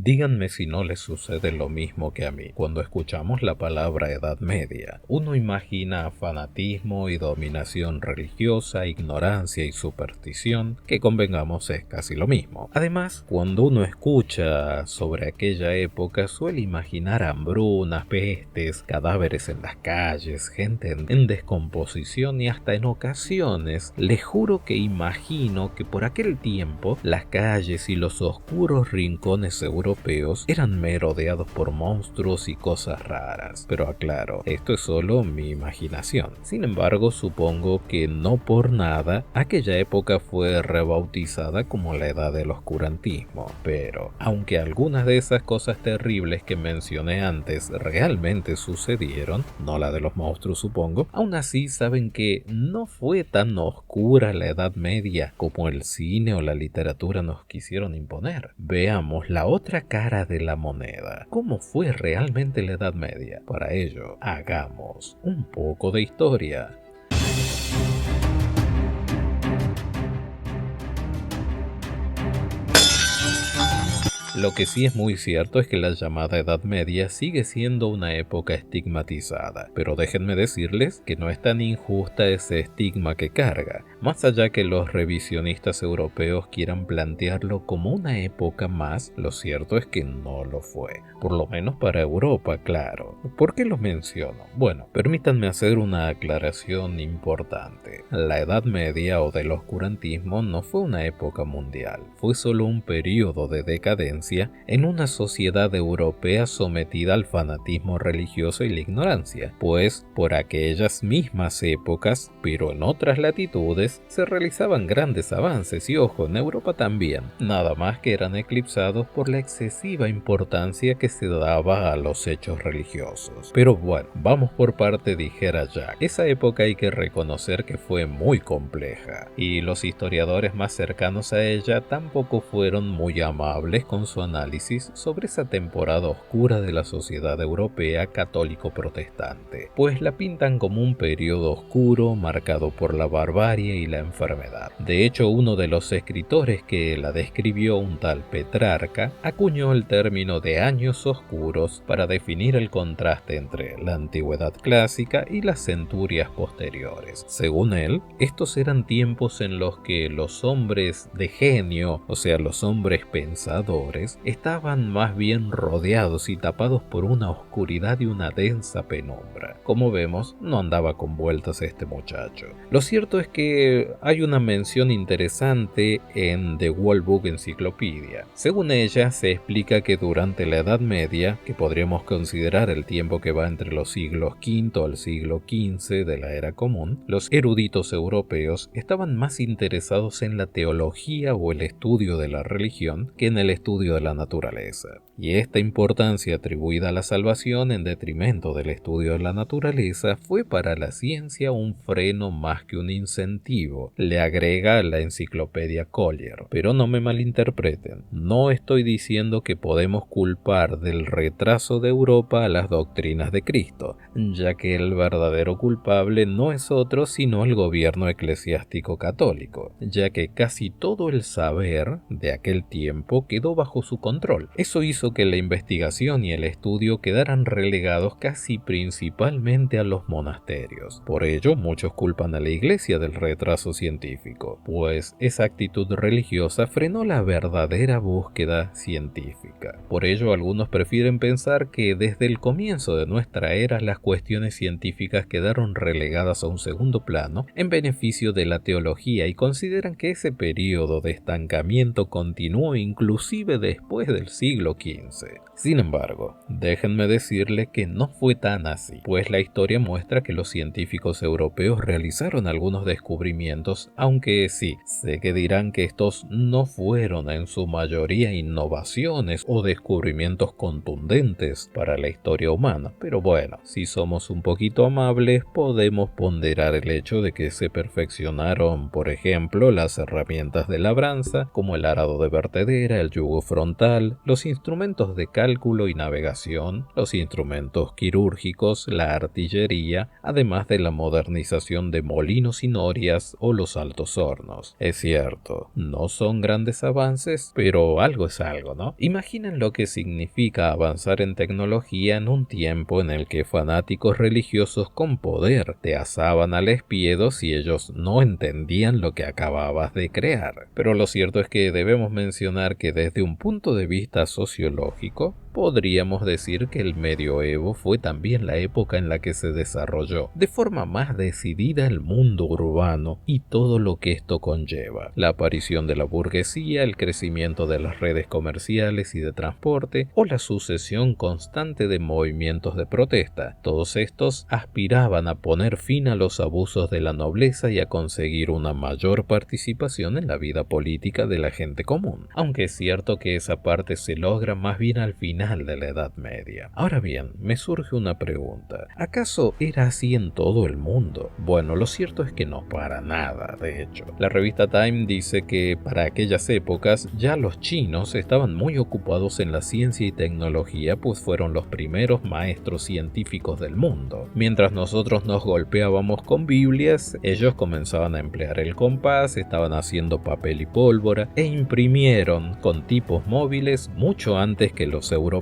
Díganme si no les sucede lo mismo que a mí. Cuando escuchamos la palabra Edad Media, uno imagina fanatismo y dominación religiosa, ignorancia y superstición, que convengamos es casi lo mismo. Además, cuando uno escucha sobre aquella época, suele imaginar hambrunas, pestes, cadáveres en las calles, gente en descomposición y hasta en ocasiones, les juro que imagino que por aquel tiempo las calles y los oscuros rincones europeos eran merodeados por monstruos y cosas raras. Pero aclaro, esto es solo mi imaginación. Sin embargo, supongo que no por nada aquella época fue rebautizada como la Edad del Oscurantismo. Pero, aunque algunas de esas cosas terribles que mencioné antes realmente sucedieron, no la de los monstruos supongo, aún así saben que no fue tan oscura la Edad Media como el cine o la literatura nos quisieron imponer. Veamos la otra cara de la moneda. ¿Cómo fue realmente la Edad Media? Para ello, hagamos un poco de historia. Lo que sí es muy cierto es que la llamada Edad Media sigue siendo una época estigmatizada, pero déjenme decirles que no es tan injusta ese estigma que carga, más allá que los revisionistas europeos quieran plantearlo como una época más, lo cierto es que no lo fue, por lo menos para Europa, claro. ¿Por qué lo menciono? Bueno, permítanme hacer una aclaración importante. La Edad Media o del oscurantismo no fue una época mundial, fue solo un periodo de decadencia en una sociedad europea sometida al fanatismo religioso y la ignorancia, pues por aquellas mismas épocas, pero en otras latitudes, se realizaban grandes avances y ojo, en Europa también, nada más que eran eclipsados por la excesiva importancia que se daba a los hechos religiosos. Pero bueno, vamos por parte, dijera Jack. Esa época hay que reconocer que fue muy compleja, y los historiadores más cercanos a ella tampoco fueron muy amables con su análisis sobre esa temporada oscura de la sociedad europea católico-protestante, pues la pintan como un periodo oscuro marcado por la barbarie y la enfermedad. De hecho, uno de los escritores que la describió, un tal Petrarca, acuñó el término de años oscuros para definir el contraste entre la antigüedad clásica y las centurias posteriores. Según él, estos eran tiempos en los que los hombres de genio, o sea, los hombres pensadores, estaban más bien rodeados y tapados por una oscuridad y una densa penumbra. Como vemos, no andaba con vueltas este muchacho. Lo cierto es que hay una mención interesante en The World Book Encyclopedia. Según ella, se explica que durante la Edad Media, que podríamos considerar el tiempo que va entre los siglos V al siglo XV de la Era Común, los eruditos europeos estaban más interesados en la teología o el estudio de la religión que en el estudio de la naturaleza, y esta importancia atribuida a la salvación en detrimento del estudio de la naturaleza fue para la ciencia un freno más que un incentivo, le agrega la enciclopedia Collier. Pero no me malinterpreten, no estoy diciendo que podemos culpar del retraso de Europa a las doctrinas de Cristo, ya que el verdadero culpable no es otro sino el gobierno eclesiástico católico, ya que casi todo el saber de aquel tiempo quedó bajo su control. Eso hizo que la investigación y el estudio quedaran relegados casi principalmente a los monasterios. Por ello, muchos culpan a la Iglesia del retraso científico, pues esa actitud religiosa frenó la verdadera búsqueda científica. Por ello, algunos prefieren pensar que desde el comienzo de nuestra era las cuestiones científicas quedaron relegadas a un segundo plano en beneficio de la teología y consideran que ese periodo de estancamiento continuó inclusive después del siglo XV. Sin embargo, déjenme decirles que no fue tan así, pues la historia muestra que los científicos europeos realizaron algunos descubrimientos, aunque sí, sé que dirán que estos no fueron en su mayoría innovaciones o descubrimientos contundentes para la historia humana, pero bueno, si somos un poquito amables, podemos ponderar el hecho de que se perfeccionaron, por ejemplo, las herramientas de labranza, como el arado de vertedera, el yugo frontal, los instrumentos de cálculo y navegación, los instrumentos quirúrgicos, la artillería, además de la modernización de molinos y norias o los altos hornos. Es cierto, no son grandes avances, pero algo es algo, ¿no? Imaginen lo que significa avanzar en tecnología en un tiempo en el que fanáticos religiosos con poder te asaban al espiedo si ellos no entendían lo que acababas de crear. Pero lo cierto es que debemos mencionar que desde un punto de vista sociológico, podríamos decir que el medioevo fue también la época en la que se desarrolló de forma más decidida el mundo urbano y todo lo que esto conlleva. La aparición de la burguesía, el crecimiento de las redes comerciales y de transporte o la sucesión constante de movimientos de protesta. Todos estos aspiraban a poner fin a los abusos de la nobleza y a conseguir una mayor participación en la vida política de la gente común. Aunque es cierto que esa parte se logra más bien al final de la Edad Media. Ahora bien, me surge una pregunta. ¿Acaso era así en todo el mundo? Bueno, lo cierto es que no, para nada, de hecho. La revista Time dice que para aquellas épocas ya los chinos estaban muy ocupados en la ciencia y tecnología, pues fueron los primeros maestros científicos del mundo. Mientras nosotros nos golpeábamos con Biblias, ellos comenzaban a emplear el compás, estaban haciendo papel y pólvora e imprimieron con tipos móviles mucho antes que los europeos.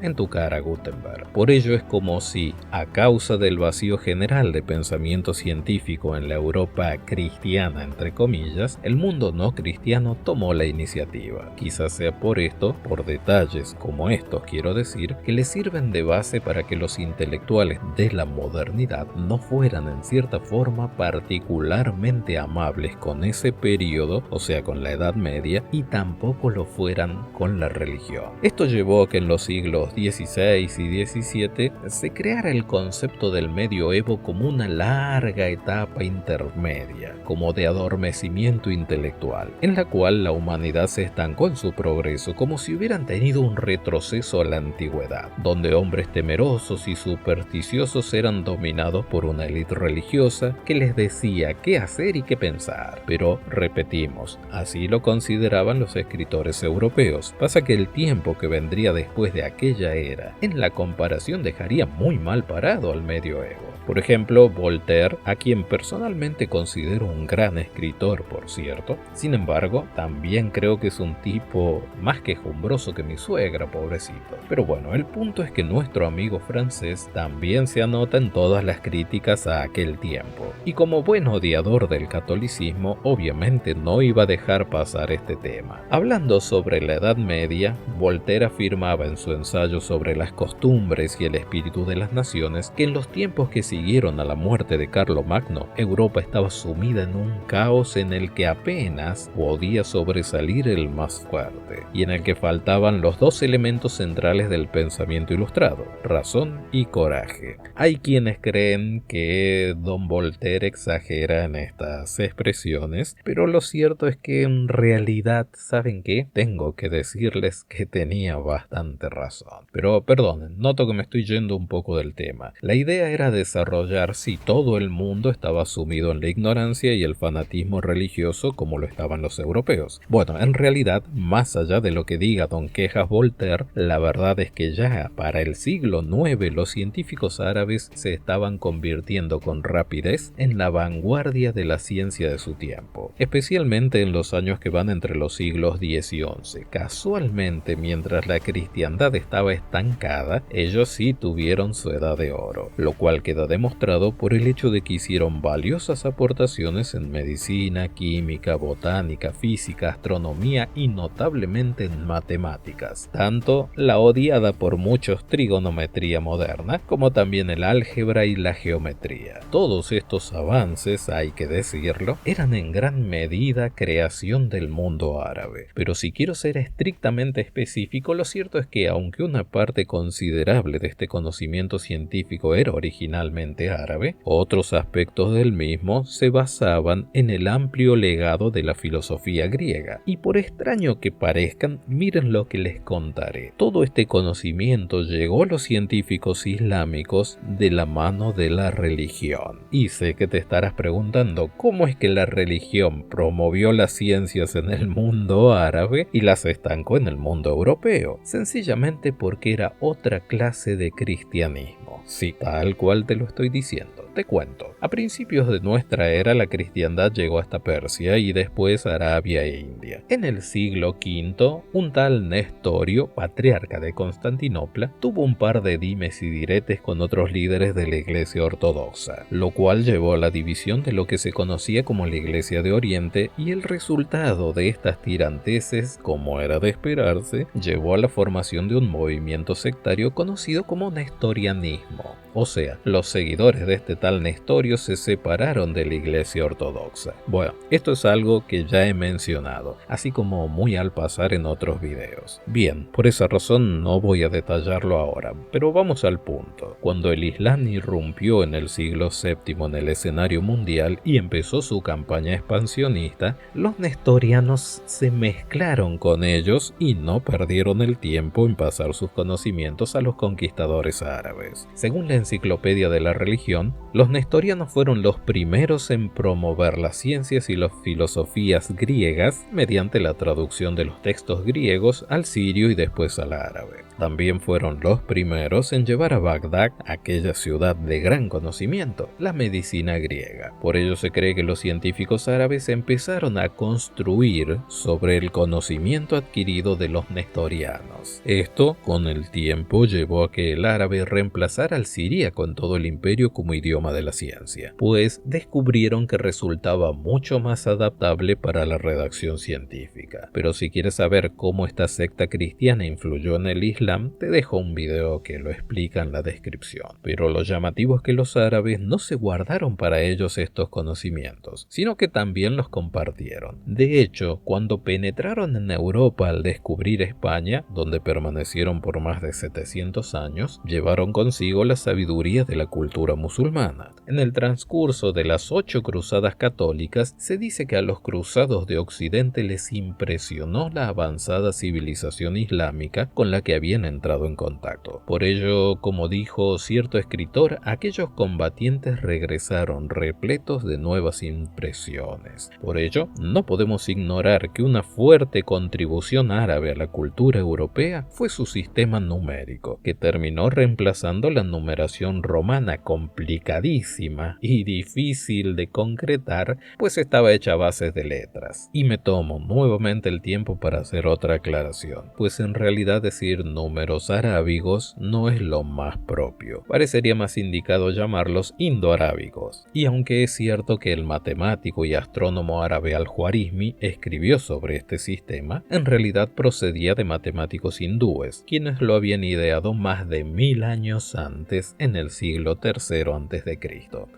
En tu cara, Gutenberg. Por ello es como si, a causa del vacío general de pensamiento científico en la Europa cristiana, entre comillas, el mundo no cristiano tomó la iniciativa. Quizás sea por esto, por detalles como estos quiero decir, que les sirven de base para que los intelectuales de la modernidad no fueran en cierta forma particularmente amables con ese periodo, o sea con la Edad Media, y tampoco lo fueran con la religión. Esto llevó a que en los siglos XVI y XVII se creara el concepto del medioevo como una larga etapa intermedia, como de adormecimiento intelectual, en la cual la humanidad se estancó en su progreso como si hubieran tenido un retroceso a la antigüedad, donde hombres temerosos y supersticiosos eran dominados por una élite religiosa que les decía qué hacer y qué pensar. Pero, repetimos, así lo consideraban los escritores europeos. Pasa que el tiempo que vendría después de aquella era, en la comparación dejaría muy mal parado al medioevo. Por ejemplo, Voltaire, a quien personalmente considero un gran escritor, por cierto, sin embargo, también creo que es un tipo más quejumbroso que mi suegra, pobrecito. Pero bueno, el punto es que nuestro amigo francés también se anota en todas las críticas a aquel tiempo, y como buen odiador del catolicismo, obviamente no iba a dejar pasar este tema. Hablando sobre la Edad Media, Voltaire afirmaba en su ensayo sobre las costumbres y el espíritu de las naciones que en los tiempos que siguieron a la muerte de Carlomagno, Europa estaba sumida en un caos en el que apenas podía sobresalir el más fuerte, y en el que faltaban los dos elementos centrales del pensamiento ilustrado, razón y coraje. Hay quienes creen que Don Voltaire exagera en estas expresiones, pero lo cierto es que en realidad, ¿saben qué? Tengo que decirles que tenía bastante razón. Pero perdonen, noto que me estoy yendo un poco del tema. La idea era desarrollar si todo el mundo estaba sumido en la ignorancia y el fanatismo religioso como lo estaban los europeos. Bueno, en realidad, más allá de lo que diga Don Quejas Voltaire, la verdad es que ya para el siglo IX los científicos árabes se estaban convirtiendo con rapidez en la vanguardia de la ciencia de su tiempo, especialmente en los años que van entre los siglos X y XI. Casualmente, mientras la cristiandad estaba estancada, ellos sí tuvieron su edad de oro, lo cual queda demostrado por el hecho de que hicieron valiosas aportaciones en medicina, química, botánica, física, astronomía y notablemente en matemáticas, tanto la odiada por muchos trigonometría moderna, como también el álgebra y la geometría. Todos estos avances, hay que decirlo, eran en gran medida creación del mundo árabe, pero si quiero ser estrictamente específico, lo cierto es es que aunque una parte considerable de este conocimiento científico era originalmente árabe, otros aspectos del mismo se basaban en el amplio legado de la filosofía griega. Y por extraño que parezcan, miren lo que les contaré. Todo este conocimiento llegó a los científicos islámicos de la mano de la religión. Y sé que te estarás preguntando, ¿cómo es que la religión promovió las ciencias en el mundo árabe y las estancó en el mundo europeo? Sencillamente porque era otra clase de cristianismo. Sí, tal cual te lo estoy diciendo. Te cuento. A principios de nuestra era la cristiandad llegó hasta Persia y después Arabia e India. En el siglo V, un tal Nestorio, patriarca de Constantinopla, tuvo un par de dimes y diretes con otros líderes de la Iglesia ortodoxa, lo cual llevó a la división de lo que se conocía como la Iglesia de Oriente, y el resultado de estas tiranteses, como era de esperarse, llevó a la formación de un movimiento sectario conocido como nestorianismo. O sea, los seguidores de este tal Nestorio se separaron de la Iglesia ortodoxa. Bueno, esto es algo que ya he mencionado, así como muy al pasar en otros videos. Bien, por esa razón no voy a detallarlo ahora, pero vamos al punto. Cuando el Islam irrumpió en el siglo VII en el escenario mundial y empezó su campaña expansionista, los nestorianos se mezclaron con ellos y no perdieron el tiempo en pasar sus conocimientos a los conquistadores árabes. Según la Enciclopedia de la Religión, los nestorianos fueron los primeros en promover las ciencias y las filosofías griegas mediante la traducción de los textos griegos al sirio y después al árabe. También fueron los primeros en llevar a Bagdad, aquella ciudad de gran conocimiento, la medicina griega. Por ello se cree que los científicos árabes empezaron a construir sobre el conocimiento adquirido de los nestorianos. Esto, con el tiempo, llevó a que el árabe reemplazara al siríaco en todo el imperio como idioma de la ciencia, pues descubrieron que resultaba mucho más adaptable para la redacción científica. Pero si quieres saber cómo esta secta cristiana influyó en el Islam, te dejo un video que lo explica en la descripción. Pero lo llamativo es que los árabes no se guardaron para ellos estos conocimientos, sino que también los compartieron. De hecho, cuando penetraron en Europa al descubrir España, donde permanecieron por más de 700 años, llevaron consigo la sabiduría de la cultura musulmana. En el transcurso de las 8 cruzadas católicas, se dice que a los cruzados de Occidente les impresionó la avanzada civilización islámica con la que habían entrado en contacto. Por ello, como dijo cierto escritor, aquellos combatientes regresaron repletos de nuevas impresiones. Por ello, no podemos ignorar que una fuerte contribución árabe a la cultura europea fue su sistema numérico, que terminó reemplazando la numeración romana complicadísima y difícil de concretar, pues estaba hecha a base de letras. Y me tomo nuevamente el tiempo para hacer otra aclaración, pues en realidad decir números arábigos no es lo más propio. Parecería más indicado llamarlos indoarábigos. Y aunque es cierto que el matemático y astrónomo árabe Al-Juarizmi escribió sobre este sistema, en realidad procedía de matemáticos hindúes, quienes lo habían ideado más de 1000 años antes, en el siglo III a.C.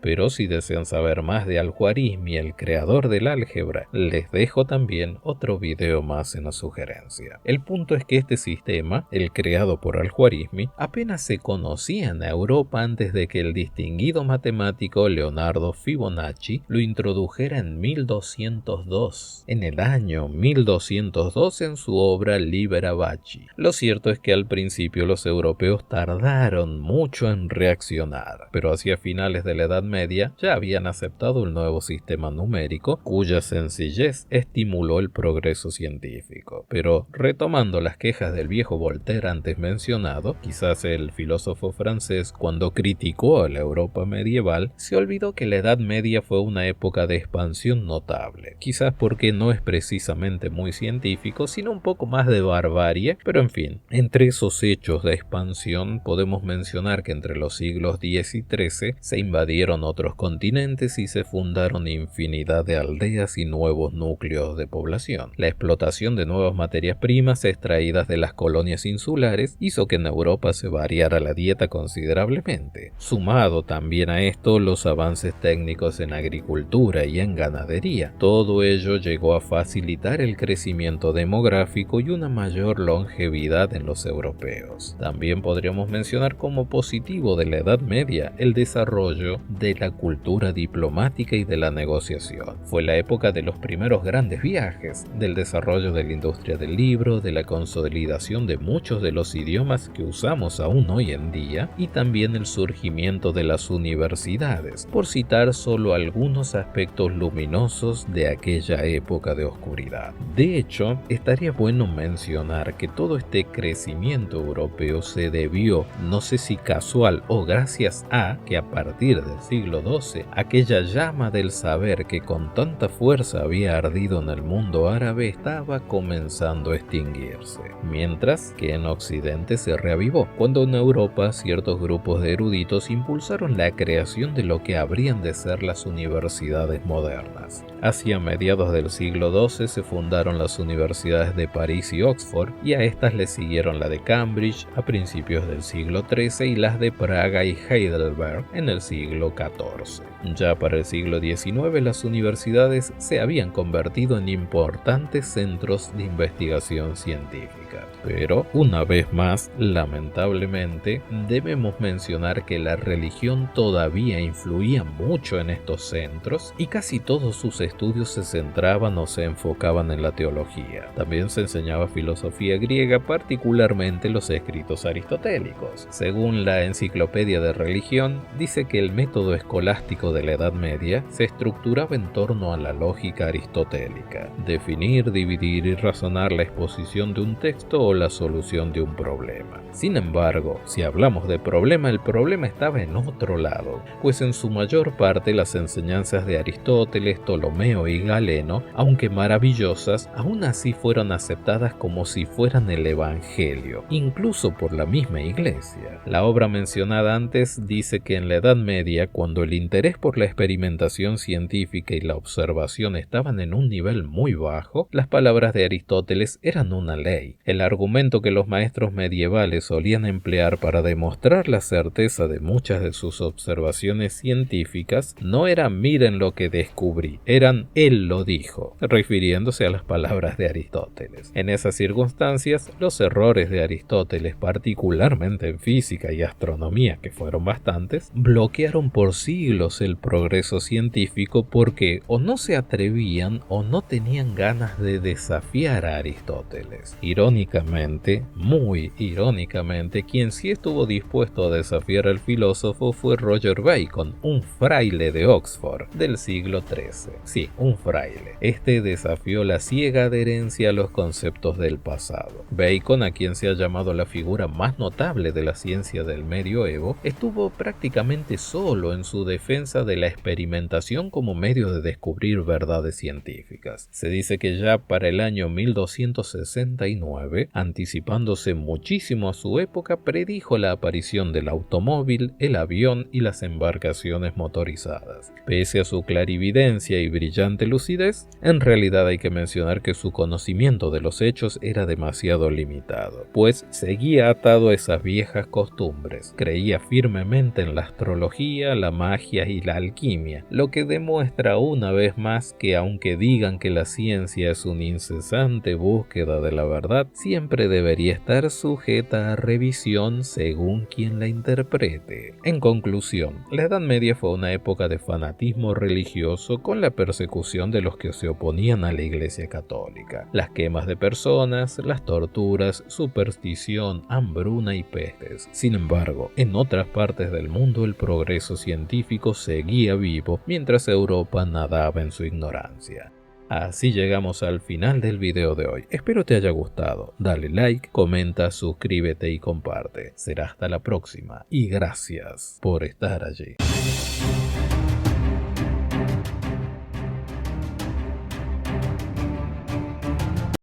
Pero si desean saber más de Al-Juarizmi, el creador del álgebra, les dejo también otro video más en la sugerencia. El punto es que este sistema, el creado por Al-Juarizmi, apenas se conocía en Europa antes de que el distinguido matemático Leonardo Fibonacci lo introdujera en 1202. En el año 1202 en su obra Libera Bacci. Lo cierto es que al principio los europeos tardaron mucho en reaccionar, pero hacia finales de la Edad Media ya habían aceptado el nuevo sistema numérico, cuya sencillez estimuló el progreso científico. Pero retomando las quejas del viejo Voltaire antes mencionado, quizás el filósofo francés, cuando criticó a la Europa medieval, se olvidó que la Edad Media fue una época de expansión notable, quizás porque no es precisamente muy científico, sino un poco más de barbarie, pero en fin, entre esos hechos de expansión podemos mencionar que entre los siglos X y XIII se invadieron otros continentes y se fundaron infinidad de aldeas y nuevos núcleos de población. La explotación de nuevas materias primas extraídas de las colonias insulares peninsulares hizo que en Europa se variara la dieta considerablemente. Sumado también a esto los avances técnicos en agricultura y en ganadería, todo ello llegó a facilitar el crecimiento demográfico y una mayor longevidad en los europeos. También podríamos mencionar como positivo de la Edad Media el desarrollo de la cultura diplomática y de la negociación. Fue la época de los primeros grandes viajes, del desarrollo de la industria del libro, de la consolidación de muchos de los idiomas que usamos aún hoy en día y también el surgimiento de las universidades, por citar solo algunos aspectos luminosos de aquella época de oscuridad. De hecho, estaría bueno mencionar que todo este crecimiento europeo se debió, no sé si casual o gracias a que a partir del siglo XII, aquella llama del saber que con tanta fuerza había ardido en el mundo árabe estaba comenzando a extinguirse, mientras que en Occidente se reavivó, cuando en Europa ciertos grupos de eruditos impulsaron la creación de lo que habrían de ser las universidades modernas. Hacia mediados del siglo XII se fundaron las universidades de París y Oxford, y a estas le siguieron la de Cambridge a principios del siglo XIII y las de Praga y Heidelberg en el siglo XIV. Ya para el siglo XIX las universidades se habían convertido en importantes centros de investigación científica. Pero, una vez más, lamentablemente, debemos mencionar que la religión todavía influía mucho en estos centros y casi todos sus estudios se centraban o se enfocaban en la teología. También se enseñaba filosofía griega, particularmente los escritos aristotélicos. Según la Enciclopedia de Religión, dice que el método escolástico de la Edad Media se estructuraba en torno a la lógica aristotélica: definir, dividir y razonar la exposición de un texto o la solución de un problema. Sin embargo, si hablamos de problema, el problema estaba en otro lado, pues en su mayor parte las enseñanzas de Aristóteles, Ptolomeo y Galeno, aunque maravillosas, aún así fueron aceptadas como si fueran el Evangelio, incluso por la misma Iglesia. La obra mencionada antes dice que en la Edad Media, cuando el interés por la experimentación científica y la observación estaban en un nivel muy bajo, las palabras de Aristóteles eran una ley. El argumento que los maestros medievales solían emplear para demostrar la certeza de muchas de sus observaciones científicas no era "miren lo que descubrí", eran "él lo dijo", refiriéndose a las palabras de Aristóteles. En esas circunstancias, los errores de Aristóteles, particularmente en física y astronomía, que fueron bastantes, bloquearon por siglos el progreso científico porque o no se atrevían o no tenían ganas de desafiar a Aristóteles. Irónicamente, muy irónicamente, quien sí estuvo dispuesto a desafiar al filósofo fue Roger Bacon, un fraile de Oxford del siglo XIII. Sí, un fraile. Este desafió la ciega adherencia a los conceptos del pasado. Bacon, a quien se ha llamado la figura más notable de la ciencia del medioevo, estuvo prácticamente solo en su defensa de la experimentación como medio de descubrir verdades científicas. Se dice que ya para el año 1269, anticipándose muchísimo a su época, predijo la aparición del automóvil, el avión y las embarcaciones motorizadas. Pese a su clarividencia y brillante lucidez, en realidad hay que mencionar que su conocimiento de los hechos era demasiado limitado, pues seguía atado a esas viejas costumbres. Creía firmemente en la astrología, la magia y la alquimia, lo que demuestra una vez más que aunque digan que la ciencia es una incesante búsqueda de la verdad, siempre debería estar sujeta a revisión según quien la interprete. En conclusión, la Edad Media fue una época de fanatismo religioso con la persecución de los que se oponían a la Iglesia Católica, las quemas de personas, las torturas, superstición, hambruna y pestes. Sin embargo, en otras partes del mundo el progreso científico seguía vivo mientras Europa nadaba en su ignorancia. Así llegamos al final del video de hoy. Espero te haya gustado. Dale like, comenta, suscríbete y comparte. Será hasta la próxima y gracias por estar allí.